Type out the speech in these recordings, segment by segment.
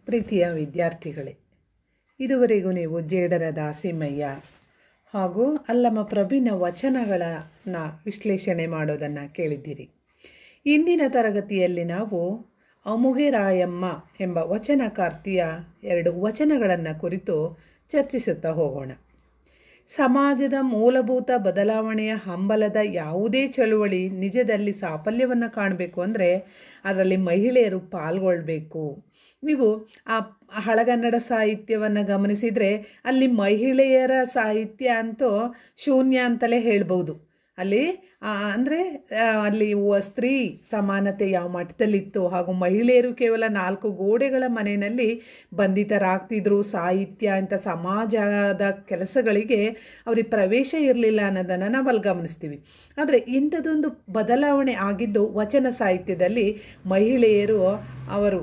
ಪ್ರೀತಿಯ ವಿದ್ಯಾರ್ಥಿಗಳೇ, ಇದುವರೆಗೂ ನೀವು ಜೇಡರ ದಾಸಿಮಯ್ಯ ಹಾಗೂ ಅಲ್ಲಮ ಪ್ರಭುವಿನ ವಚನಗಳನ್ನು ವಿಶ್ಲೇಷಣೆ ಮಾಡೋದನ್ನು ಕೇಳಿದ್ದೀರಿ. ಇಂದಿನ ತರಗತಿಯಲ್ಲಿ ನಾವು ಅಮುಗೆ ರಾಯಮ್ಮ ಎಂಬ ವಚನಕಾರ್ತಿಯ 2 ವಚನಗಳನ್ನು ಕುರಿತು ಚರ್ಚಿಸುತ್ತಾ ಹೋಗೋಣ. ಸಮಾಜದ ಮೂಲಭೂತ ಬದಲಾವಣೆಯ ಹಂಬಲದ ಯಾವುದೇ ಚಳುವಳಿ ನಿಜದಲ್ಲಿ ಸಾಫಲ್ಯವನ್ನು ಕಾಣಬೇಕು ಅಂದರೆ ಅದರಲ್ಲಿ ಮಹಿಳೆಯರು ಪಾಲ್ಗೊಳ್ಳಬೇಕು. ನೀವು ಆ ಹಳಗನ್ನಡ ಸಾಹಿತ್ಯವನ್ನು ಗಮನಿಸಿದರೆ ಅಲ್ಲಿ ಮಹಿಳೆಯರ ಸಾಹಿತ್ಯ ಅಂತೂ ಶೂನ್ಯ ಅಂತಲೇ ಹೇಳ್ಬೋದು. ಅಲ್ಲಿ ಅಲ್ಲಿ ಸ್ತ್ರೀ ಸಮಾನತೆ ಯಾವ ಮಟ್ಟದಲ್ಲಿತ್ತು ಹಾಗೂ ಮಹಿಳೆಯರು ಕೇವಲ 4 ಗೋಡೆಗಳ ಮನೆಯಲ್ಲಿ ಬಂಧಿತರಾಗ್ತಿದ್ರು. ಸಾಹಿತ್ಯ ಇಂಥ ಸಮಾಜದ ಕೆಲಸಗಳಿಗೆ ಅವ್ರಿಗೆ ಪ್ರವೇಶ ಇರಲಿಲ್ಲ ಅನ್ನೋದನ್ನು ನಾವು ಅಲ್ಲಿ ಗಮನಿಸ್ತೀವಿ. ಆದರೆ ಇಂಥದ್ದೊಂದು ಬದಲಾವಣೆ ಆಗಿದ್ದು ವಚನ ಸಾಹಿತ್ಯದಲ್ಲಿ ಮಹಿಳೆಯರು ಅವರು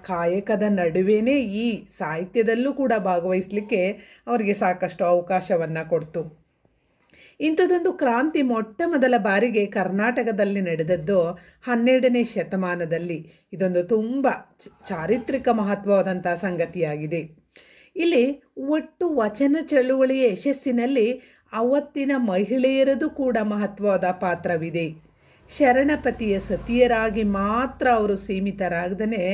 ಕಾಯಕದ ನಡುವೆಯೇ ಈ ಸಾಹಿತ್ಯದಲ್ಲೂ ಕೂಡ ಭಾಗವಹಿಸಲಿಕ್ಕೆ ಅವರಿಗೆ ಸಾಕಷ್ಟು ಅವಕಾಶವನ್ನು ಕೊಡ್ತು. ಇಂಥದ್ದೊಂದು ಕ್ರಾಂತಿ ಮೊಟ್ಟ ಮೊದಲ ಬಾರಿಗೆ ಕರ್ನಾಟಕದಲ್ಲಿ ನಡೆದದ್ದು 12ನೇ ಶತಮಾನದಲ್ಲಿ. ಇದೊಂದು ತುಂಬ ಚಾರಿತ್ರಿಕ ಮಹತ್ವವಾದಂಥ ಸಂಗತಿಯಾಗಿದೆ. ಇಲ್ಲಿ ಒಟ್ಟು ವಚನ ಚಳುವಳಿಯ ಯಶಸ್ಸಿನಲ್ಲಿ ಅವತ್ತಿನ ಮಹಿಳೆಯರದು ಕೂಡ ಮಹತ್ವವಾದ ಪಾತ್ರವಿದೆ. ಶರಣಪತಿಯ ಸತಿಯರಾಗಿ ಮಾತ್ರ ಅವರು ಸೀಮಿತರಾಗದೇ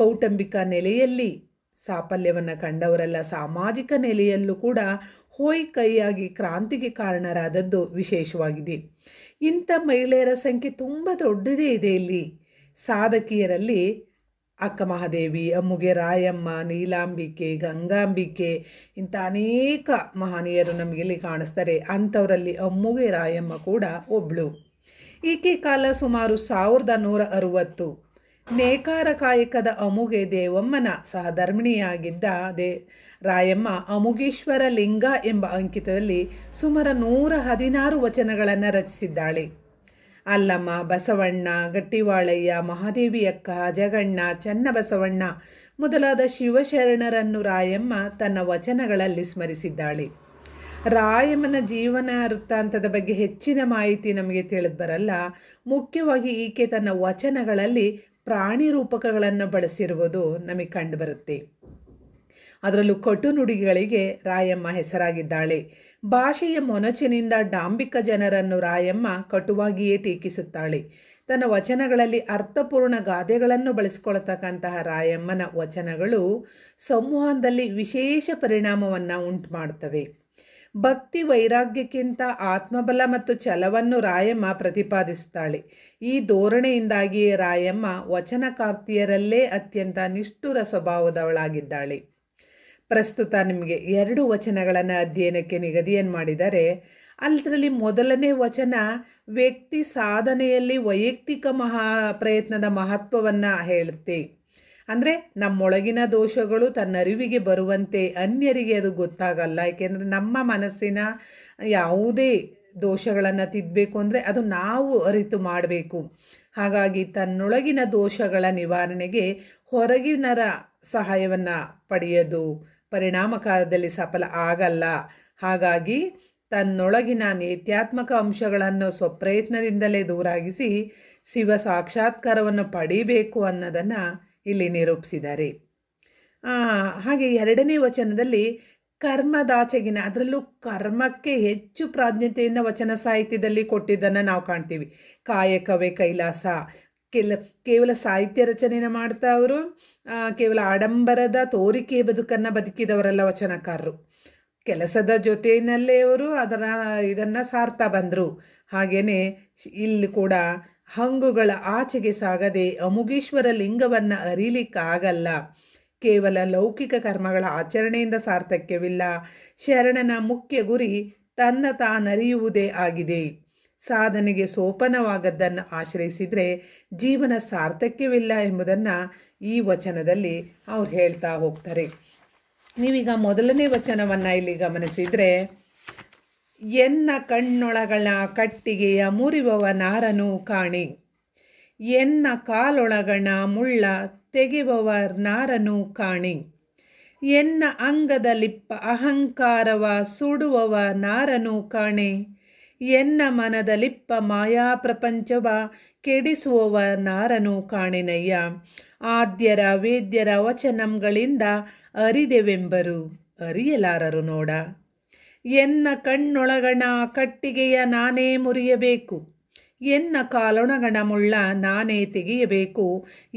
ಕೌಟುಂಬಿಕ ನೆಲೆಯಲ್ಲಿ ಸಾಫಲ್ಯವನ್ನು ಕಂಡವರೆಲ್ಲ ಸಾಮಾಜಿಕ ನೆಲೆಯಲ್ಲೂ ಕೂಡ ಕೈಯಾಗಿ ಕ್ರಾಂತಿಗೆ ಕಾರಣರಾದದ್ದು ವಿಶೇಷವಾಗಿದೆ. ಇಂಥ ಮಹಿಳೆಯರ ಸಂಖ್ಯೆ ತುಂಬ ದೊಡ್ಡದೇ ಇದೆ. ಇಲ್ಲಿ ಸಾಧಕಿಯರಲ್ಲಿ ಅಕ್ಕ ಮಹಾದೇವಿ, ಅಮ್ಮುಗೆ ರಾಯಮ್ಮ, ನೀಲಾಂಬಿಕೆ, ಗಂಗಾಂಬಿಕೆ ಇಂಥ ಅನೇಕ ಮಹನೀಯರು ನಮಗಿಲ್ಲಿ ಕಾಣಿಸ್ತಾರೆ. ಅಂಥವರಲ್ಲಿ ಅಮ್ಮುಗೆ ರಾಯಮ್ಮ ಕೂಡ ಒಬ್ಬಳು. ಈಕೆ ಕಾಲ ಸುಮಾರು 1160. ನೇಕಾರ ಕಾಯಕದ ಅಮುಗೆ ದೇವಮ್ಮನ ಸಹಧರ್ಮಿಣಿಯಾಗಿದ್ದ ರಾಯಮ್ಮ ಅಮುಗೇಶ್ವರ ಲಿಂಗ ಎಂಬ ಅಂಕಿತದಲ್ಲಿ ಸುಮಾರು 116 ವಚನಗಳನ್ನು ರಚಿಸಿದ್ದಾಳೆ. ಅಲ್ಲಮ್ಮ, ಬಸವಣ್ಣ, ಗಟ್ಟಿವಾಳಯ್ಯ, ಮಹಾದೇವಿ ಅಕ್ಕ, ಜಗಣ್ಣ, ಚನ್ನಬಸವಣ್ಣ ಮೊದಲಾದ ಶಿವಶರಣರನ್ನು ರಾಯಮ್ಮ ತನ್ನ ವಚನಗಳಲ್ಲಿ ಸ್ಮರಿಸಿದ್ದಾಳೆ. ರಾಯಮ್ಮನ ಜೀವನ ವೃತ್ತಾಂತದ ಬಗ್ಗೆ ಹೆಚ್ಚಿನ ಮಾಹಿತಿ ನಮಗೆ ತಿಳಿದು ಬರಲ್ಲ. ಮುಖ್ಯವಾಗಿ ಈಕೆ ತನ್ನ ವಚನಗಳಲ್ಲಿ ಪ್ರಾಣಿ ರೂಪಕಗಳನ್ನು ಬಳಸಿರುವುದು ನಮಗೆ ಕಂಡುಬರುತ್ತೆ. ಅದರಲ್ಲೂ ಕಟುನುಡಿಗಳಿಗೆ ರಾಯಮ್ಮ ಹೆಸರಾಗಿದ್ದಾಳೆ. ಭಾಷೆಯ ಮೊನಚಿನಿಂದ ಡಾಂಬಿಕ ಜನರನ್ನು ರಾಯಮ್ಮ ಕಟುವಾಗಿಯೇ ಟೀಕಿಸುತ್ತಾಳೆ. ತನ್ನ ವಚನಗಳಲ್ಲಿ ಅರ್ಥಪೂರ್ಣ ಗಾದೆಗಳನ್ನು ಬಳಸಿಕೊಳ್ಳತಕ್ಕಂತಹ ರಾಯಮ್ಮನ ವಚನಗಳು ಸಂವಹನದಲ್ಲಿ ವಿಶೇಷ ಪರಿಣಾಮವನ್ನು ಉಂಟು ಮಾಡ್ತವೆ. ಭಕ್ತಿ ವೈರಾಗ್ಯಕ್ಕಿಂತ ಆತ್ಮಬಲ ಮತ್ತು ಛಲವನ್ನು ರಾಯಮ್ಮ ಪ್ರತಿಪಾದಿಸುತ್ತಾಳೆ. ಈ ಧೋರಣೆಯಿಂದಾಗಿಯೇ ರಾಯಮ್ಮ ವಚನಕಾರ್ತಿಯರಲ್ಲೇ ಅತ್ಯಂತ ನಿಷ್ಠುರ ಸ್ವಭಾವದವಳಾಗಿದ್ದಾಳೆ. ಪ್ರಸ್ತುತ ನಿಮಗೆ 2 ವಚನಗಳನ್ನು ಅಧ್ಯಯನಕ್ಕೆ ನಿಗದಿಯನ್ನು ಮಾಡಿದರೆ ಅದರಲ್ಲಿ ಮೊದಲನೇ ವಚನ ವ್ಯಕ್ತಿ ಸಾಧನೆಯಲ್ಲಿ ವೈಯಕ್ತಿಕ ಪ್ರಯತ್ನದ ಮಹತ್ವವನ್ನು ಹೇಳುತ್ತೆ. ಅಂದರೆ ನಮ್ಮೊಳಗಿನ ದೋಷಗಳು ತನ್ನ ಅರಿವಿಗೆ ಬರುವಂತೆ ಅನ್ಯರಿಗೆ ಅದು ಗೊತ್ತಾಗಲ್ಲ. ಏಕೆಂದರೆ ನಮ್ಮ ಮನಸ್ಸಿನ ಯಾವುದೇ ದೋಷಗಳನ್ನು ತಿದ್ದಬೇಕು ಅಂದರೆ ಅದು ನಾವು ಅರಿತು ಮಾಡಬೇಕು. ಹಾಗಾಗಿ ತನ್ನೊಳಗಿನ ದೋಷಗಳ ನಿವಾರಣೆಗೆ ಹೊರಗಿನರ ಸಹಾಯವನ್ನು ಪಡೆಯೋದು ಪರಿಣಾಮಕಾರದಲ್ಲಿ ಸಫಲ ಆಗಲ್ಲ. ಹಾಗಾಗಿ ತನ್ನೊಳಗಿನ ನೇತ್ಯಾತ್ಮಕ ಅಂಶಗಳನ್ನು ಸ್ವಪ್ರಯತ್ನದಿಂದಲೇ ದೂರಾಗಿಸಿ ಶಿವ ಸಾಕ್ಷಾತ್ಕಾರವನ್ನು ಪಡಿಬೇಕು ಅನ್ನೋದನ್ನು ಇಲ್ಲಿ ನಿರೂಪಿಸಿದ್ದಾರೆ. ಹಾಗೆ 2ನೇ ವಚನದಲ್ಲಿ ಕರ್ಮದಾಚೆಗಿನ, ಅದರಲ್ಲೂ ಕರ್ಮಕ್ಕೆ ಹೆಚ್ಚು ಪ್ರಾಜ್ಞತೆಯಿಂದ ವಚನ ಸಾಹಿತ್ಯದಲ್ಲಿ ಕೊಟ್ಟಿದ್ದನ್ನು ನಾವು ಕಾಣ್ತೀವಿ. ಕಾಯಕವೇ ಕೈಲಾಸ. ಕೇವಲ ಸಾಹಿತ್ಯ ರಚನೆಯನ್ನು ಮಾಡ್ತಾ ಅವರು ಕೇವಲ ಆಡಂಬರದ ತೋರಿಕೆ ಬದುಕನ್ನು ಬದುಕಿದವರಲ್ಲ ವಚನಕಾರರು. ಕೆಲಸದ ಜೊತೆಯಲ್ಲೇ ಅವರು ಇದನ್ನು ಸಾರ್ತಾ ಬಂದರು. ಹಾಗೆಯೇ ಇಲ್ಲಿ ಕೂಡ ಹಂಗುಗಳ ಆಚೆಗೆ ಸಾಗದೆ ಅಮುಗೇಶ್ವರ ಲಿಂಗವನ್ನು ಅರಿಲಿಕ್ಕಾಗಲ್ಲ. ಕೇವಲ ಲೌಕಿಕ ಕರ್ಮಗಳ ಆಚರಣೆಯಿಂದ ಸಾರ್ಥಕ್ಯವಿಲ್ಲ. ಶರಣನ ಮುಖ್ಯ ಗುರಿ ತನ್ನ ತಾನರಿಯುವುದೇ ಆಗಿದೆ. ಸಾಧನೆಗೆ ಸೋಪಾನವಾಗದ್ದನ್ನು ಆಶ್ರಯಿಸಿದರೆ ಜೀವನ ಸಾರ್ಥಕ್ಯವಿಲ್ಲ ಎಂಬುದನ್ನು ಈ ವಚನದಲ್ಲಿ ಅವ್ರು ಹೇಳ್ತಾ ಹೋಗ್ತಾರೆ. ನೀವೀಗ ಮೊದಲನೇ ವಚನವನ್ನು ಇಲ್ಲಿ ಗಮನಿಸಿದರೆ, ಎನ್ನ ಕಣ್ಣೊಳಗಳ ಕಟ್ಟಿಗೆಯ ಮುರಿವವ ನಾರನು ಕಾಣಿ, ಎನ್ನ ಕಾಲೊಳಗಣ ಮುಳ್ಳ ತೆಗೆವವ ನಾರನು ಕಾಣಿ, ಎನ್ನ ಅಂಗದಲಿಪ್ಪ ಅಹಂಕಾರವ ಸುಡುವವ ನಾರನು ಕಾಣೆ, ಎನ್ನ ಮನದಲಿಪ್ಪ ಮಾಯಾ ಪ್ರಪಂಚವ ಕೆಡಿಸುವವ ನಾರನು ಕಾಣೆನಯ್ಯ. ಆದ್ಯರ ವೇದ್ಯರ ವಚನಂಗಳಿಂದ ಅರಿದೆವೆಂಬರು ಅರಿಯಲಾರರು ನೋಡ. ಎನ್ನ ಕಣ್ಣೊಳಗಣ ಕಟ್ಟಿಗೆಯ ನಾನೇ ಮುರಿಯಬೇಕು, ಎನ್ನ ಕಾಲೊಣಗಣ ಮುಳ್ಳ ನಾನೇ ತೆಗೆಯಬೇಕು,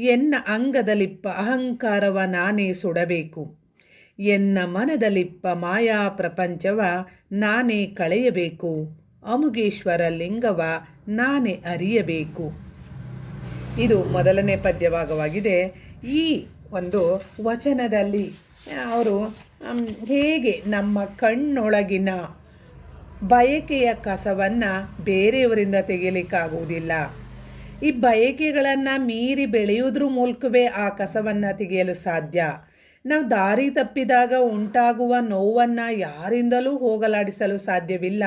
ಎನ್ನ ಅಂಗದಲಿಪ್ಪ ಅಹಂಕಾರವ ನಾನೇ ಸುಡಬೇಕು. ಎನ್ನ ಮನದಲಿಪ್ಪ ಮಾಯಾ ಪ್ರಪಂಚವ ನಾನೇ ಕಳೆಯಬೇಕು, ಅಮುಗೇಶ್ವರ ಲಿಂಗವ ನಾನೇ ಅರಿಯಬೇಕು. ಇದು ಮೊದಲನೇ ಪದ್ಯಭಾಗವಾಗಿದೆ. ಈ ಒಂದು ವಚನದಲ್ಲಿ ಅವರು ಹೇಗೆ ನಮ್ಮ ಕಣ್ಣೊಳಗಿನ ಬಯಕೆಯ ಕಸವನ್ನು ಬೇರೆಯವರಿಂದ ತೆಗೆಯಲಿಕ್ಕಾಗುವುದಿಲ್ಲ, ಈ ಬಯಕೆಗಳನ್ನು ಮೀರಿ ಬೆಳೆಯುವುದ್ರ ಮೂಲಕವೇ ಆ ಕಸವನ್ನು ತೆಗೆಯಲು ಸಾಧ್ಯ. ನಾವು ದಾರಿ ತಪ್ಪಿದಾಗ ಉಂಟಾಗುವ ನೋವನ್ನು ಯಾರಿಂದಲೂ ಹೋಗಲಾಡಿಸಲು ಸಾಧ್ಯವಿಲ್ಲ.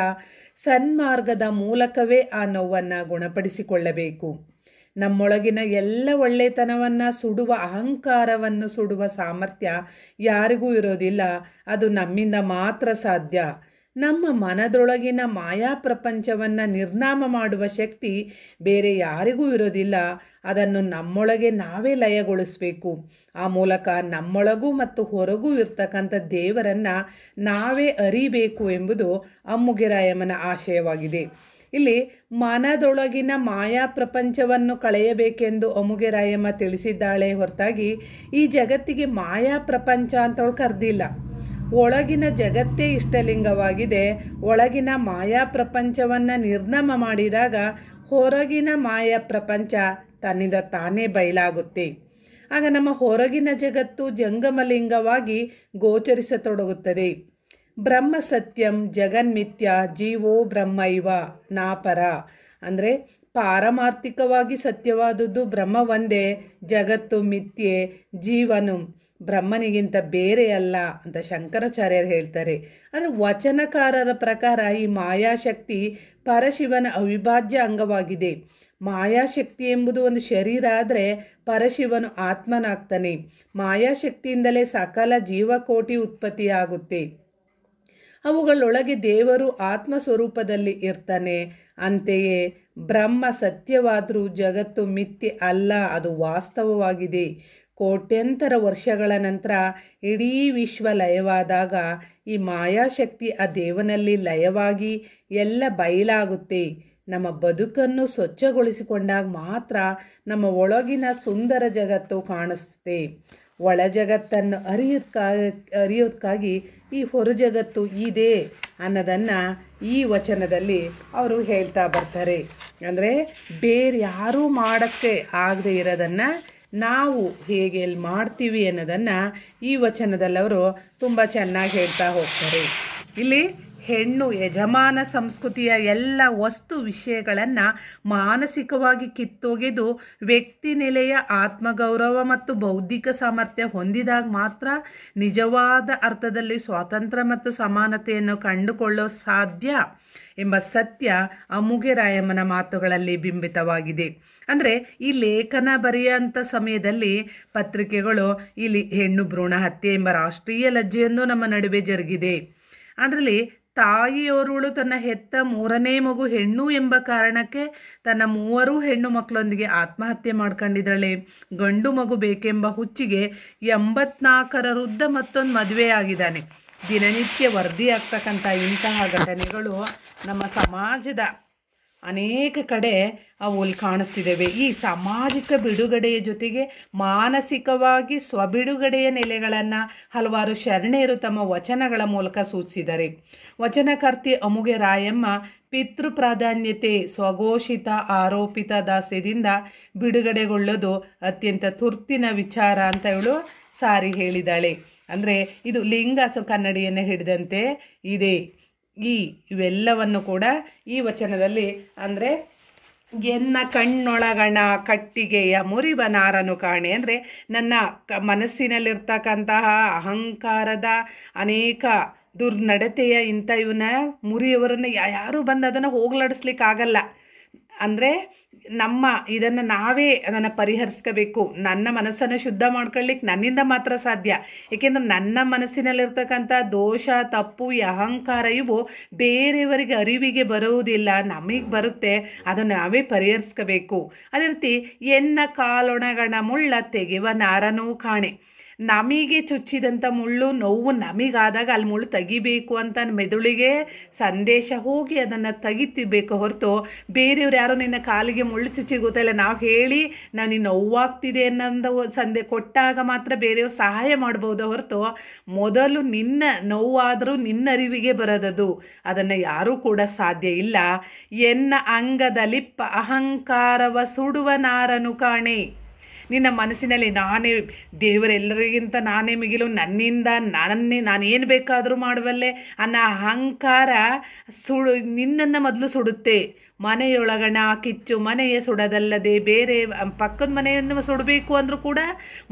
ಸನ್ಮಾರ್ಗದ ಮೂಲಕವೇ ಆ ನೋವನ್ನು ಗುಣಪಡಿಸಿಕೊಳ್ಳಬೇಕು. ನಮ್ಮೊಳಗಿನ ಎಲ್ಲ ಒಳ್ಳೆತನವನ್ನು ಸುಡುವ ಅಹಂಕಾರವನ್ನು ಸುಡುವ ಸಾಮರ್ಥ್ಯ ಯಾರಿಗೂ ಇರೋದಿಲ್ಲ. ಅದು ನಮ್ಮಿಂದ ಮಾತ್ರ ಸಾಧ್ಯ. ನಮ್ಮ ಮನದೊಳಗಿನ ಮಾಯಾ ಪ್ರಪಂಚವನ್ನು ನಿರ್ನಾಮ ಮಾಡುವ ಶಕ್ತಿ ಬೇರೆ ಯಾರಿಗೂ ಇರೋದಿಲ್ಲ. ಅದನ್ನು ನಮ್ಮೊಳಗೆ ನಾವೇ ಲಯಗೊಳಿಸಬೇಕು. ಆ ಮೂಲಕ ನಮ್ಮೊಳಗೂ ಮತ್ತು ಹೊರಗೂ ಇರ್ತಕ್ಕಂಥ ದೇವರನ್ನು ನಾವೇ ಅರಿಬೇಕು ಎಂಬುದು ಅಮ್ಮುಗೆರಾಯಮ್ಮನ ಆಶಯವಾಗಿದೆ. ಇಲ್ಲಿ ಮನದೊಳಗಿನ ಮಾಯಾ ಪ್ರಪಂಚವನ್ನು ಕಳೆಯಬೇಕೆಂದು ಅಮ್ಮುಗೆರಾಯಮ್ಮ ತಿಳಿಸಿದ್ದಾಳೆ ಹೊರತಾಗಿ ಈ ಜಗತ್ತಿಗೆ ಮಾಯಾ ಪ್ರಪಂಚ ಅಂತ ಅವಳು ಕರೆದಿಲ್ಲ. ಒಳಗಿನ ಜಗತ್ತೇ ಇಷ್ಟಲಿಂಗವಾಗಿದೆ. ಒಳಗಿನ ಮಾಯಾ ಪ್ರಪಂಚವನ್ನು ನಿರ್ನಾಮ ಮಾಡಿದಾಗ ಹೊರಗಿನ ಮಾಯಾ ಪ್ರಪಂಚ ತನ್ನಿಂದ ತಾನೇ ಬಯಲಾಗುತ್ತೆ. ಆಗ ನಮ್ಮ ಹೊರಗಿನ ಜಗತ್ತು ಜಂಗಮಲಿಂಗವಾಗಿ ಗೋಚರಿಸತೊಡಗುತ್ತದೆ. ಬ್ರಹ್ಮ ಸತ್ಯಂ ಜಗನ್ಮಿಥ್ಯ ಜೀವೋ ಬ್ರಹ್ಮೈವ ನಾಪರ. ಅಂದರೆ ಪಾರಮಾರ್ಥಿಕವಾಗಿ ಸತ್ಯವಾದದ್ದು ಬ್ರಹ್ಮ ಒಂದೇ, ಜಗತ್ತು ಮಿಥ್ಯೆ, ಜೀವನು ಬ್ರಹ್ಮನಿಗಿಂತ ಬೇರೆ ಅಲ್ಲ ಅಂತ ಶಂಕರಾಚಾರ್ಯರು ಹೇಳ್ತಾರೆ. ಅಂದರೆ ವಚನಕಾರರ ಪ್ರಕಾರ ಈ ಮಾಯಾಶಕ್ತಿ ಪರಶಿವನ ಅವಿಭಾಜ್ಯ ಅಂಗವಾಗಿದೆ. ಮಾಯಾಶಕ್ತಿ ಎಂಬುದು ಒಂದು ಶರೀರ ಆದರೆ ಪರಶಿವನು ಆತ್ಮನಾಗ್ತಾನೆ. ಮಾಯಾಶಕ್ತಿಯಿಂದಲೇ ಸಕಲ ಜೀವಕೋಟಿ ಉತ್ಪತ್ತಿಯಾಗುತ್ತೆ. ಅವುಗಳೊಳಗೆ ದೇವರು ಆತ್ಮ ಸ್ವರೂಪದಲ್ಲಿ ಇರ್ತಾನೆ. ಅಂತೆಯೇ ಬ್ರಹ್ಮ ಸತ್ಯವಾದರೂ ಜಗತ್ತು ಮಿಥ್ಯೆ ಅಲ್ಲ, ಅದು ವಾಸ್ತವವಾಗಿದೆ. ಕೋಟ್ಯಂತರ ವರ್ಷಗಳ ನಂತರ ಇಡೀ ವಿಶ್ವ ಲಯವಾದಾಗ ಈ ಮಾಯಾಶಕ್ತಿ ಆ ದೇವನಲ್ಲಿ ಲಯವಾಗಿ ಎಲ್ಲ ಬಯಲಾಗುತ್ತೆ. ನಮ್ಮ ಬದುಕನ್ನು ಸ್ವಚ್ಛಗೊಳಿಸಿಕೊಂಡಾಗ ಮಾತ್ರ ನಮ್ಮ ಒಳಗಿನ ಸುಂದರ ಜಗತ್ತು ಕಾಣಿಸುತ್ತೆ. ಒಳ ಜಗತ್ತನ್ನು ಅರಿಯೋದಕ್ಕಾಗಿ ಈ ಹೊರ ಜಗತ್ತು ಇದೆ ಅನ್ನೋದನ್ನು ಈ ವಚನದಲ್ಲಿ ಅವರು ಹೇಳ್ತಾ ಬರ್ತಾರೆ. ಅಂದರೆ ಬೇರೆ ಯಾರೂ ಮಾಡೋಕ್ಕೆ ಆಗದೆ ಇರೋದನ್ನು ನಾವು ಹೇಗೆ ಮಾಡ್ತೀವಿ ಅನ್ನೋದನ್ನು ಈ ವಚನದಲ್ಲಿ ಅವರು ತುಂಬ ಚೆನ್ನಾಗಿ ಹೇಳ್ತಾ ಹೋಗ್ತಾರೆ. ಇಲ್ಲಿ ಹೆಣ್ಣು ಯಜಮಾನ ಸಂಸ್ಕೃತಿಯ ಎಲ್ಲ ವಸ್ತು ವಿಷಯಗಳನ್ನು ಮಾನಸಿಕವಾಗಿ ಕಿತ್ತೊಗೆದು ವ್ಯಕ್ತಿ ನೆಲೆಯ ಆತ್ಮಗೌರವ ಮತ್ತು ಬೌದ್ಧಿಕ ಸಾಮರ್ಥ್ಯ ಹೊಂದಿದಾಗ ಮಾತ್ರ ನಿಜವಾದ ಅರ್ಥದಲ್ಲಿ ಸ್ವಾತಂತ್ರ್ಯ ಮತ್ತು ಸಮಾನತೆಯನ್ನು ಕಂಡುಕೊಳ್ಳೋ ಸಾಧ್ಯ ಎಂಬ ಸತ್ಯ ಅಮ್ಮುಗೆರಾಯಮ್ಮನ ಮಾತುಗಳಲ್ಲಿ ಬಿಂಬಿತವಾಗಿದೆ. ಅಂದರೆ ಈ ಲೇಖನ ಬರೆಯುವಂಥ ಸಮಯದಲ್ಲಿ ಪತ್ರಿಕೆಗಳು ಇಲ್ಲಿ ಹೆಣ್ಣು ಭ್ರೂಣ ಹತ್ಯೆ ಎಂಬ ರಾಷ್ಟ್ರೀಯ ಲಜ್ಜೆಯೊಂದು ನಮ್ಮ ನಡುವೆ ಜರುಗಿದೆ. ಅದರಲ್ಲಿ ತಾಯಿಯೋರ್ವಳು ತನ್ನ ಹೆತ್ತ 3ನೇ ಮಗು ಹೆಣ್ಣು ಎಂಬ ಕಾರಣಕ್ಕೆ ತನ್ನ 3 ಹೆಣ್ಣು ಮಕ್ಕಳೊಂದಿಗೆ ಆತ್ಮಹತ್ಯೆ ಮಾಡ್ಕೊಂಡಿದ್ದಾಳೆ. ಗಂಡು ಮಗು ಬೇಕೆಂಬ ಹುಚ್ಚಿಗೆ 84ರ ವೃದ್ಧ ಮತ್ತೊಂದು ಮದುವೆ ಆಗಿದ್ದಾನೆ. ದಿನನಿತ್ಯ ವರದಿಯಾಗ್ತಕ್ಕಂಥ ಇಂತಹ ಘಟನೆಗಳು ನಮ್ಮ ಸಮಾಜದ ಅನೇಕ ಕಡೆ ಅವು ಅಲ್ಲಿ ಕಾಣಿಸ್ತಿದ್ದೇವೆ. ಈ ಸಾಮಾಜಿಕ ಬಿಡುಗಡೆಯ ಜೊತೆಗೆ ಮಾನಸಿಕವಾಗಿ ಸ್ವಬಿಡುಗಡೆಯ ನೆಲೆಗಳನ್ನು ಹಲವಾರು ಶರಣೆಯರು ತಮ್ಮ ವಚನಗಳ ಮೂಲಕ ಸೂಚಿಸಿದ್ದಾರೆ. ವಚನಕರ್ತಿ ಅಮ್ಮುಗೆರಾಯಮ್ಮ ಪಿತೃ ಪ್ರಾಧಾನ್ಯತೆ, ಸ್ವಘೋಷಿತ ಆರೋಪಿತ ದಾಸ್ಯದಿಂದ ಬಿಡುಗಡೆಗೊಳ್ಳೋದು ಅತ್ಯಂತ ತುರ್ತಿನ ವಿಚಾರ ಅಂತ ಇವಳು ಸಾರಿ ಹೇಳಿದ್ದಾಳೆ. ಅಂದರೆ ಇದು ಲಿಂಗ ಕನ್ನಡಿಯನ್ನು ಹಿಡಿದಂತೆ ಇದೆ. ಇವೆಲ್ಲವನ್ನು ಕೂಡ ಈ ವಚನದಲ್ಲಿ ಅಂದರೆ ಎನ್ನ ಕಣ್ಣೊಳಗಣ ಕಟ್ಟಿಗೆಯ ಮುರಿವನಾರನು ಕಾಣೆ. ಅಂದರೆ ನನ್ನ ಮನಸ್ಸಿನಲ್ಲಿರ್ತಕ್ಕಂತಹ ಅಹಂಕಾರದ ಅನೇಕ ದುರ್ನಡತೆಯ ಇವನ್ನ ಮುರಿಯವರನ್ನು ಯಾರೂ ಬಂದು ಅದನ್ನು ಹೋಗಲಾಡಿಸ್ಲಿಕ್ಕಾಗಲ್ಲ. ಅಂದರೆ ಇದನ್ನು ನಾವೇ ಅದನ್ನು ಪರಿಹರಿಸ್ಕೋಬೇಕು. ನನ್ನ ಮನಸ್ಸನ್ನು ಶುದ್ಧ ಮಾಡ್ಕೊಳ್ಳಿಕ್ಕೆ ನನ್ನಿಂದ ಮಾತ್ರ ಸಾಧ್ಯ. ಏಕೆಂದರೆ ನನ್ನ ಮನಸ್ಸಿನಲ್ಲಿರ್ತಕ್ಕಂಥ ದೋಷ, ತಪ್ಪು, ಈ ಅಹಂಕಾರ ಇವು ಬೇರೆಯವರಿಗೆ ಅರಿವಿಗೆ ಬರುವುದಿಲ್ಲ, ನಮಗೆ ಬರುತ್ತೆ. ಅದನ್ನು ನಾವೇ ಪರಿಹರಿಸ್ಕೋಬೇಕು. ಅದೇ ರೀತಿ ಎನ್ನ ಕಾಲೊಣಗಣ ಮುಳ್ಳ ತೆಗೆವ ನಾರನೂ ಕಾಣೆ. ನಮಗೆ ಚುಚ್ಚಿದಂಥ ಮುಳ್ಳು ನೋವು ನಮಗಾದಾಗ ಅಲ್ಲಿ ಮುಳ್ಳು ತೆಗಿಬೇಕು ಅಂತ ಮೆದುಳಿಗೆ ಸಂದೇಶ ಹೋಗಿ ಅದನ್ನು ತೆಗಿತಿರ್ಬೇಕು ಹೊರತು ಬೇರೆಯವ್ರು ಯಾರೋ ನಿನ್ನ ಕಾಲಿಗೆ ಮುಳ್ಳು ಚುಚ್ಚಿದ ಗೊತ್ತಿಲ್ಲ, ನಾವು ಹೇಳಿ ನಿನ್ನ ನೋವಾಗ್ತಿದೆ ಅನ್ನೋದು ಕೊಟ್ಟಾಗ ಮಾತ್ರ ಬೇರೆಯವ್ರು ಸಹಾಯ ಮಾಡ್ಬೋದು ಹೊರತು ಮೊದಲು ನಿನ್ನ ನೋವಾದರೂ ನಿನ್ನ ಅರಿವಿಗೆ ಬರೋದದು. ಅದನ್ನು ಯಾರೂ ಕೂಡ ಸಾಧ್ಯ ಇಲ್ಲ. ಎನ್ನ ಅಂಗದಲಿಪ್ಪ ಅಹಂಕಾರವ ಸುಡುವ ನಾರನು ಕಾಣೆ. ನಿನ್ನ ಮನಸ್ಸಿನಲ್ಲಿ ನಾನೇ ದೇವರೆಲ್ಲರಿಗಿಂತ ನಾನೇ ಮಿಗಿಲು, ನನ್ನಿಂದ ನಾನೇನು ಬೇಕಾದರೂ ಮಾಡಬಲ್ಲೆ ಅನ್ನೋ ಅಹಂಕಾರ ನಿನ್ನನ್ನು ಮೊದಲು ಸುಡುತ್ತೆ. ಮನೆಯೊಳಗಣ ಕಿಚ್ಚು ಮನೆಯೇ ಸುಡೋದಲ್ಲದೆ ಬೇರೆ ಪಕ್ಕದ ಮನೆಯನ್ನು ಸುಡಬೇಕು ಅಂದರೂ ಕೂಡ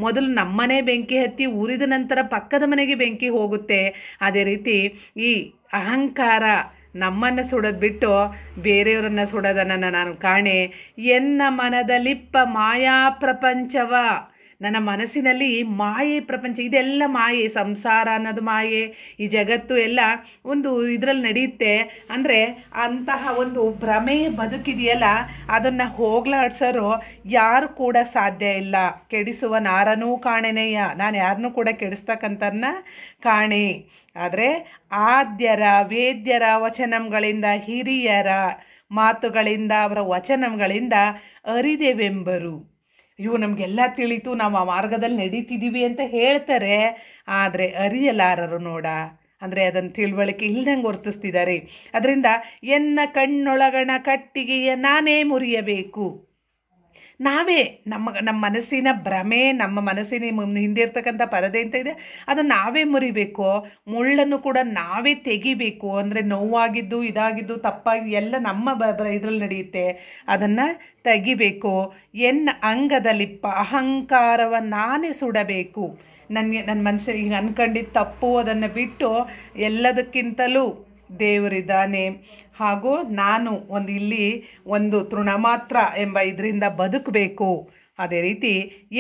ಮೊದಲು ನಮ್ಮನೆ ಬೆಂಕಿ ಹತ್ತಿ ಉರಿದ ನಂತರ ಪಕ್ಕದ ಮನೆಗೆ ಬೆಂಕಿ ಹೋಗುತ್ತೆ. ಅದೇ ರೀತಿ ಈ ಅಹಂಕಾರ ನಮ್ಮನ್ನು ಸುಡೋದು ಬಿಟ್ಟು ಬೇರೆಯವರನ್ನು ಸುಡೋದನ್ನು ನಾನು ಕಾಣೆ. ಎನ್ನ ಮನದಲ್ಲಿಪ್ಪ ಮಾಯಾ ಪ್ರಪಂಚವ. ನನ್ನ ಮನಸ್ಸಿನಲ್ಲಿ ಮಾಯೆ ಪ್ರಪಂಚ, ಇದೆಲ್ಲ ಮಾಯೆ. ಸಂಸಾರ ಅನ್ನೋದು ಮಾಯೆ, ಈ ಜಗತ್ತು ಎಲ್ಲ ಒಂದು ಇದರಲ್ಲಿ ನಡೆಯುತ್ತೆ. ಅಂದರೆ ಅಂತಹ ಒಂದು ಭ್ರಮೆಯ ಬದುಕಿದೆಯಲ್ಲ, ಅದನ್ನು ಹೋಗ್ಲಾಡ್ಸೋರು ಯಾರು ಕೂಡ ಸಾಧ್ಯ ಇಲ್ಲ. ಕೆಡಿಸುವ ನಾರನೂ ಕಾಣೆನೆಯ. ನಾನು ಯಾರನ್ನೂ ಕೂಡ ಕೆಡಿಸ್ತಕ್ಕಂಥನ್ನ ಕಾಣೆ. ಆದರೆ ಆದ್ಯರ ವೇದ್ಯರ ವಚನಗಳಿಂದ, ಹಿರಿಯರ ಮಾತುಗಳಿಂದ, ಅವರ ವಚನಗಳಿಂದ ಅರಿದೆವೆಂಬರು. ಇವು ನಮಗೆಲ್ಲ ತಿಳಿತು, ನಾವು ಆ ಮಾರ್ಗದಲ್ಲಿ ನಡೀತಿದ್ದೀವಿ ಅಂತ ಹೇಳ್ತಾರೆ, ಆದರೆ ಅರಿಯಲಾರರು ನೋಡ. ಅಂದರೆ ಅದನ್ನು ತಿಳುವಳಿಕೆ ಇಲ್ದಂಗೆ ವರ್ತಿಸ್ತಿದ್ದಾರೆ. ಅದರಿಂದ ಎನ್ನ ಕಣ್ಣೊಳಗಣ ಕಟ್ಟಿಗೆಯ ನಾನೇ ಮುರಿಯಬೇಕು. ನಾವೇ ನಮ್ಮ ಮನಸ್ಸಿನ ಭ್ರಮೆ, ನಮ್ಮ ಮನಸ್ಸಿನ ಹಿಂದೆ ಇರ್ತಕ್ಕಂಥ ಪರದೆ ಅಂತ ಇದೆ, ಅದನ್ನು ನಾವೇ ಮುರಿಬೇಕು. ಮುಳ್ಳನ್ನು ಕೂಡ ನಾವೇ ತೆಗಿಬೇಕು. ಅಂದರೆ ನೋವಾಗಿದ್ದು, ಇದಾಗಿದ್ದು, ತಪ್ಪಾಗಿ ಎಲ್ಲ ನಮ್ಮ ಇದರಲ್ಲಿ ನಡೆಯುತ್ತೆ, ಅದನ್ನು ತೆಗಿಬೇಕು. ಎನ್ನ ಅಂಗದಲ್ಲಿಪ್ಪ ಅಹಂಕಾರವ ನಾನೇ ಸುಡಬೇಕು. ನನ್ನ ಮನಸ್ಸಿಗೆ ಈಗ ಅನ್ಕೊಂಡಿದ್ದು ತಪ್ಪು, ಅದನ್ನು ಬಿಟ್ಟು ಎಲ್ಲದಕ್ಕಿಂತಲೂ ದೇವರಿದ್ದಾನೆ ಹಾಗೂ ನಾನು ಇಲ್ಲಿ ಒಂದು ತೃಣ ಮಾತ್ರ ಎಂಬ ಇದರಿಂದ ಬದುಕಬೇಕು. ಅದೇ ರೀತಿ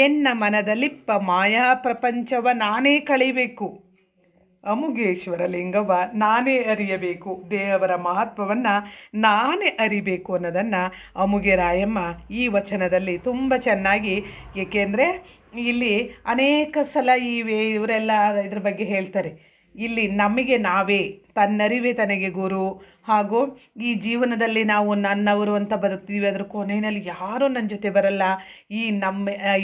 ಎನ್ನ ಮನದಲ್ಲಿಪ್ಪ ಮಾಯಾ ಪ್ರಪಂಚವ ನಾನೇ ಕಳಿಬೇಕು. ಅಮುಗೇಶ್ವರ ಲಿಂಗವ ನಾನೇ ಅರಿಯಬೇಕು. ದೇವರ ಮಹತ್ವವನ್ನು ನಾನೇ ಅರಿಬೇಕು ಅನ್ನೋದನ್ನು ಅಮುಗೆ ರಾಯಮ್ಮ ಈ ವಚನದಲ್ಲಿ ತುಂಬ ಚೆನ್ನಾಗಿ, ಏಕೆಂದರೆ ಇಲ್ಲಿ ಅನೇಕ ಸಲ ಇವರೆಲ್ಲ ಇದ್ರ ಬಗ್ಗೆ ಹೇಳ್ತಾರೆ. ಇಲ್ಲಿ ನಮಗೆ ನಾವೇ, ತನ್ನರಿವೇ ತನಗೆ ಗುರು. ಹಾಗೂ ಈ ಜೀವನದಲ್ಲಿ ನಾವು ನನ್ನವರು ಅಂತ ಬದುಕ್ತೀವಿ, ಅದ್ರ ಕೊನೆಯಲ್ಲಿ ಯಾರೂ ನನ್ನ ಜೊತೆ ಬರಲ್ಲ,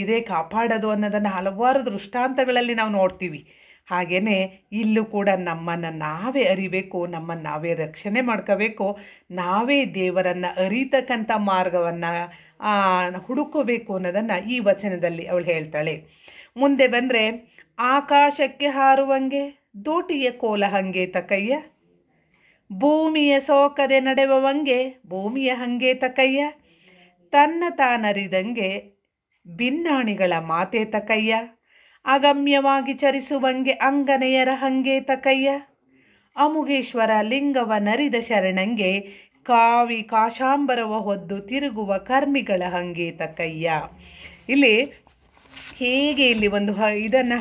ಇದೇ ಕಾಪಾಡೋದು ಅನ್ನೋದನ್ನು ಹಲವಾರು ದೃಷ್ಟಾಂತಗಳಲ್ಲಿ ನಾವು ನೋಡ್ತೀವಿ. ಹಾಗೆಯೇ ಇಲ್ಲೂ ಕೂಡ ನಮ್ಮನ್ನು ನಾವೇ ಅರಿಬೇಕು, ನಮ್ಮನ್ನು ನಾವೇ ರಕ್ಷಣೆ ಮಾಡ್ಕೋಬೇಕು, ನಾವೇ ದೇವರನ್ನು ಅರಿತಕ್ಕಂಥ ಮಾರ್ಗವನ್ನು ಹುಡುಕೋಬೇಕು ಅನ್ನೋದನ್ನು ಈ ವಚನದಲ್ಲಿ ಅವಳು ಹೇಳ್ತಾಳೆ. ಮುಂದೆ ಬಂದರೆ, ಆಕಾಶಕ್ಕೆ ಹಾರುವಂಗೆ ದೋಟಿಯ ಕೋಲ ಹಂಗೆ ತಕಯ್ಯ, ಭೂಮಿಯ ಸೋಕದೆ ನಡೆಯುವಂಗೆ ಭೂಮಿಯ ಹಂಗೆ ತಕಯ್ಯ, ತನ್ನ ತಾನರಿದಂಗೆ ಭಿನ್ನಾಣಿಗಳ ಮಾತೆ ತಕಯ್ಯ, ಅಗಮ್ಯವಾಗಿ ಚರಿಸುವಂಗೆ ಅಂಗನೆಯರ ಹಂಗೆ ತಕಯ್ಯ, ಅಮುಗೇಶ್ವರ ಲಿಂಗವ ನರಿದ ಶರಣಂಗೆ ಕಾವಿ ಕಾಶಾಂಬರವ ಹೊದ್ದು ತಿರುಗುವ ಕರ್ಮಿಗಳ ಹಂಗೆ ತಕಯ್ಯ. ಇಲ್ಲಿ ಹೇಗೆ ಒಂದು ಇದನ್ನು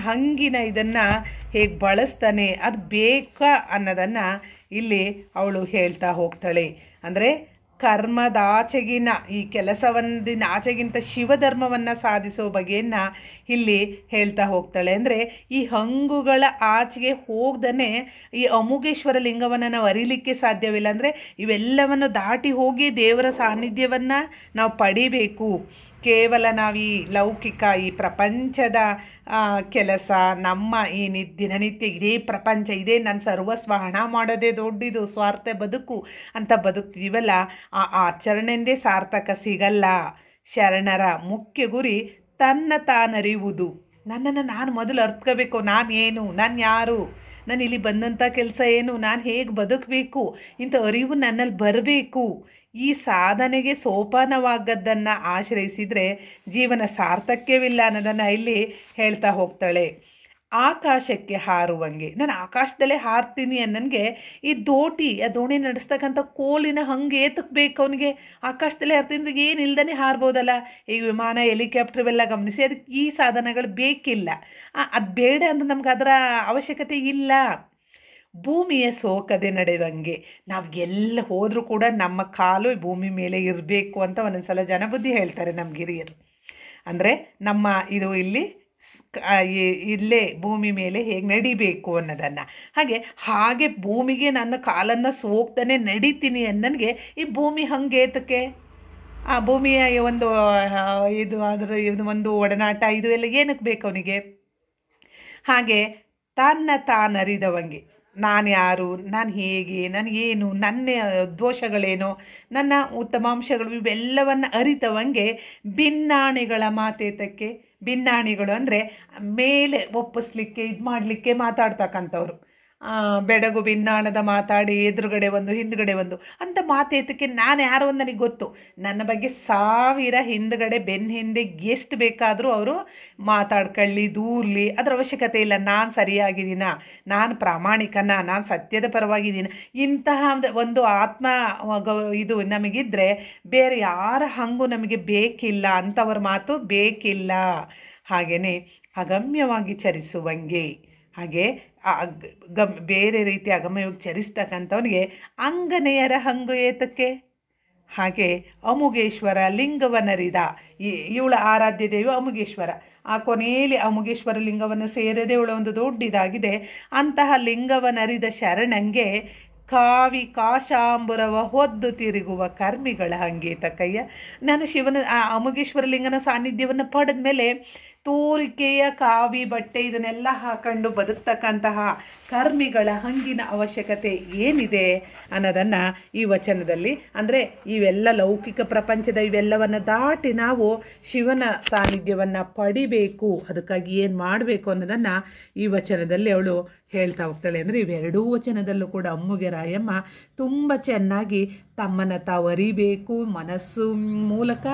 ಹೇಗೆ ಬಳಸ್ತಾನೆ, ಅದು ಬೇಕಾ ಅನ್ನೋದನ್ನು ಇಲ್ಲಿ ಅವಳು ಹೇಳ್ತಾ ಹೋಗ್ತಾಳೆ. ಅಂದರೆ ಕರ್ಮದಾಚೆಗಿನ ಈ ಕೆಲಸವೊಂದಿನ ಆಚೆಗಿಂತ ಶಿವಧರ್ಮವನ್ನು ಸಾಧಿಸೋ ಬಗೆಯನ್ನು ಇಲ್ಲಿ ಹೇಳ್ತಾ ಹೋಗ್ತಾಳೆ. ಅಂದರೆ ಈ ಹಂಗುಗಳ ಆಚೆಗೆ ಹೋಗ್ದೇ ಈ ಅಮುಗೇಶ್ವರ ಲಿಂಗವನ್ನು ನಾವು ಅರಿಲಿಕ್ಕೆ ಸಾಧ್ಯವಿಲ್ಲ. ಅಂದರೆ ಇವೆಲ್ಲವನ್ನು ದಾಟಿ ಹೋಗಿ ದೇವರ ಸಾನ್ನಿಧ್ಯವನ್ನು ನಾವು ಪಡಿಬೇಕು. ಕೇವಲ ನಾವು ಈ ಲೌಕಿಕ ಈ ಪ್ರಪಂಚದ ಕೆಲಸ, ನಮ್ಮ ಈ ದಿನನಿತ್ಯ ಇದೇ ಪ್ರಪಂಚ, ಇದೇ ನನ್ನ ಸರ್ವಸ್ವ, ಹಣ ಮಾಡೋದೇ ದೊಡ್ಡದು, ಸ್ವಾರ್ಥ ಬದುಕು ಅಂತ ಬದುಕ್ತೀವಲ್ಲ, ಆ ಆಚರಣೆಂದೇ ಸಾರ್ಥಕ ಸಿಗಲ್ಲ. ಶರಣರ ಮುಖ್ಯ ಗುರಿ ತನ್ನ ತಾನರಿಯುವುದು. ನನ್ನನ್ನು ನಾನು ಮೊದಲು ಅರ್ಥಕೋಬೇಕು. ನಾನೇನು, ನಾನು ಯಾರು, ನಾನು ಇಲ್ಲಿ ಬಂದಂಥ ಕೆಲಸ ಏನು, ನಾನು ಹೇಗೆ ಬದುಕಬೇಕು, ಇಂಥ ಅರಿವು ನನ್ನಲ್ಲಿ ಬರಬೇಕು. ಈ ಸಾಧನೆಗೆ ಸೋಪಾನವಾಗದ್ದನ್ನು ಆಶ್ರಯಿಸಿದರೆ ಜೀವನ ಸಾರ್ಥಕ್ಯವಿಲ್ಲ ಅನ್ನೋದನ್ನು ಇಲ್ಲಿ ಹೇಳ್ತಾ ಹೋಗ್ತಾಳೆ. ಆಕಾಶಕ್ಕೆ ಹಾರುವಂಗೆ, ನಾನು ಆಕಾಶದಲ್ಲೇ ಹಾರ್ತೀನಿ ಅನ್ನನನಗೆ ಈ ಆ ದೋಣಿ ನಡೆಸ್ತಕ್ಕಂಥ ಕೋಲಿನ ಹಂಗೆ ಏತಕ್ಕೆ ಬೇಕು ಅವನಿಗೆ? ಆಕಾಶದಲ್ಲೇ ಹಾರ್ತೀನಿ ಏನಿಲ್ದೇ ಹಾರ್ಬೋದಲ್ಲ. ಈಗ ವಿಮಾನ, ಹೆಲಿಕಾಪ್ಟರ್ ಇವೆಲ್ಲ ಗಮನಿಸಿ, ಅದಕ್ಕೆ ಈ ಸಾಧನಗಳು ಬೇಕಿಲ್ಲ. ಅದು ಬೇಡ ಅಂದ್ರೆ ನಮ್ಗೆ ಅದರ ಅವಶ್ಯಕತೆ ಇಲ್ಲ. ಭೂಮಿಯ ಸೋಕದೆ ನಡೆದಂಗೆ ನಾವು ಎಲ್ಲ ಹೋದರೂ ಕೂಡ ನಮ್ಮ ಕಾಲು ಭೂಮಿ ಮೇಲೆ ಇರಬೇಕು ಅಂತ ಒಂದೊಂದು ಜನ ಬುದ್ಧಿ ಹೇಳ್ತಾರೆ ನಮ್ಮ ಗಿರಿಯರು. ಅಂದರೆ ನಮ್ಮ ಇದು ಇಲ್ಲೇ ಭೂಮಿ ಮೇಲೆ ಹೇಗೆ ನಡಿಬೇಕು ಅನ್ನೋದನ್ನು. ಹಾಗೆ ಭೂಮಿಗೆ ನನ್ನ ಕಾಲನ್ನು ಸೋಕ್ತಾನೆ ನಡಿತೀನಿ ಅನ್ನನನಗೆ ಈ ಭೂಮಿ ಹಂಗೇತಕ್ಕೆ? ಆ ಭೂಮಿಯ ಒಂದು ಒಂದು ಒಡನಾಟ ಇದು ಎಲ್ಲ ಏನಕ್ಕೆ ಬೇಕು ಅವನಿಗೆ? ಹಾಗೆ ತಾನರಿದವಂಗೆ, ನಾನು ಯಾರು, ನಾನು ಹೇಗೆ, ನನಗೇನು, ನನ್ನ ದೋಷಗಳೇನು, ನನ್ನ ಉತ್ತಮಾಂಶಗಳು ಇವೆಲ್ಲವನ್ನು ಅರಿತವಂಗೆ ಭಿನ್ನಾಣಿಗಳ ಮಾತೇತಕ್ಕೆ. ಭಿನ್ನಾಣಿಗಳು ಅಂದರೆ ಮೇಲೆ ಒಪ್ಪಿಸ್ಲಿಕ್ಕೆ, ಇದು ಮಾಡಲಿಕ್ಕೆ ಮಾತಾಡ್ತಕ್ಕಂಥವ್ರು. ಬೆಡಗು ಭಿನ್ನಾಣದ ಮಾತಾಡಿ ಎದುರುಗಡೆ ಒಂದು ಹಿಂದುಗಡೆ ಒಂದು ಅಂತ ಮಾತೇತಕ್ಕೆ. ನಾನು ಯಾರು ಅಂತ ನನಗೆ ಗೊತ್ತು. ನನ್ನ ಬಗ್ಗೆ 1000 ಹಿಂದುಗಡೆ ಬೆನ್ನ ಹಿಂದೆ ಎಷ್ಟು ಬೇಕಾದರೂ ಅವರು ಮಾತಾಡ್ಕೊಳ್ಳಿ, ದೂರಲಿ, ಅದರ ಅವಶ್ಯಕತೆ ಇಲ್ಲ. ನಾನು ಸರಿಯಾಗಿದ್ದೀನ, ನಾನು ಪ್ರಾಮಾಣಿಕನ, ನಾನು ಸತ್ಯದ ಪರವಾಗಿದ್ದೀನಿ, ಇಂತಹ ಒಂದು ಆತ್ಮ ಇದು ನಮಗಿದ್ರೆ ಬೇರೆ ಯಾರ ಹಂಗೂ ನಮಗೆ ಬೇಕಿಲ್ಲ, ಅಂಥವ್ರ ಮಾತು ಬೇಕಿಲ್ಲ. ಹಾಗೆಯೇ ಅಗಮ್ಯವಾಗಿ ಚರಿಸುವಂಗೆ, ಹಾಗೆ ಬೇರೆ ರೀತಿ ಅಗಮ್ಯವಾಗಿ ಚರಿಸ್ತಕ್ಕಂಥವನಿಗೆ ಅಂಗನೆಯರ ಹಂಗು ಏತಕ್ಕೆ? ಹಾಗೆ ಅಮುಗೇಶ್ವರ ಲಿಂಗವನ್ನರಿದ, ಇವಳ ಆರಾಧ್ಯ ದೇವಿ ಅಮುಗೇಶ್ವರ. ಆ ಕೊನೆಯಲ್ಲಿ ಅಮುಗೇಶ್ವರ ಲಿಂಗವನ್ನು ಸೇರದೆ ಇವಳ ಒಂದು ದೊಡ್ಡದಾಗಿದೆ. ಅಂತಹ ಲಿಂಗವನ್ನರಿದ ಶರಣಂಗೆ ಕಾಶಾಂಬುರವ ಹೊದ್ದು ತಿರುಗುವ ಕರ್ಮಿಗಳ ಹಂಗೇತಕ್ಕಯ್ಯ. ನಾನು ಶಿವನ ಅಮುಗೇಶ್ವರ ಲಿಂಗನ ಸಾನ್ನಿಧ್ಯವನ್ನು ಪಡೆದ ಮೇಲೆ ತೋರಿಕೆಯ ಕಾವಿ ಬಟ್ಟೆ ಇದನ್ನೆಲ್ಲ ಹಾಕೊಂಡು ಬದುಕ್ತಕ್ಕಂತಹ ಕರ್ಮಿಗಳ ಹಂಗಿನ ಅವಶ್ಯಕತೆ ಏನಿದೆ ಅನ್ನೋದನ್ನು ಈ ವಚನದಲ್ಲಿ, ಅಂದರೆ ಇವೆಲ್ಲ ಲೌಕಿಕ ಪ್ರಪಂಚದ ಇವೆಲ್ಲವನ್ನು ದಾಟಿ ನಾವು ಶಿವನ ಸಾನ್ನಿಧ್ಯವನ್ನು ಪಡಿಬೇಕು, ಅದಕ್ಕಾಗಿ ಏನು ಮಾಡಬೇಕು ಅನ್ನೋದನ್ನು ಈ ವಚನದಲ್ಲಿ ಅವಳು ಹೇಳ್ತಾ ಹೋಗ್ತಾಳೆ. ಅಂದರೆ ಇವೆರಡೂ ವಚನದಲ್ಲೂ ಕೂಡ ಅಮ್ಮುಗೆ ರಾಯಮ್ಮ ತುಂಬ ಚೆನ್ನಾಗಿ ತಮ್ಮನ್ನು ತಾವು ಅರಿಬೇಕು, ಮನಸ್ಸು ಮೂಲಕ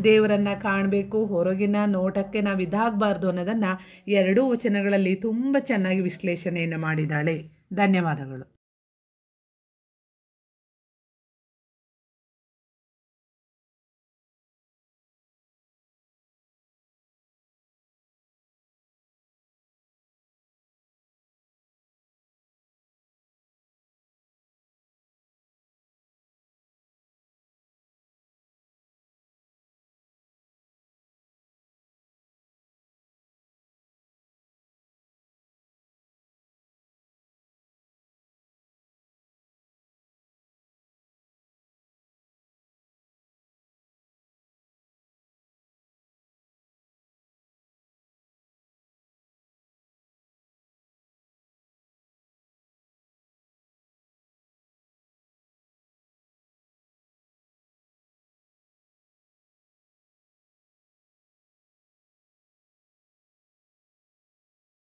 ದೇವರನ್ನು ಕಾಣಬೇಕು, ಹೊರಗಿನ ನೋಟಕ್ಕೆ ನಾವು ಇದಾಗಬಾರ್ದು ಅನ್ನೋದನ್ನು ಎರಡೂ ವಚನಗಳಲ್ಲಿ ತುಂಬ ಚೆನ್ನಾಗಿ ವಿಶ್ಲೇಷಣೆಯನ್ನು ಮಾಡಿದ್ದಾಳೆ. ಧನ್ಯವಾದಗಳು.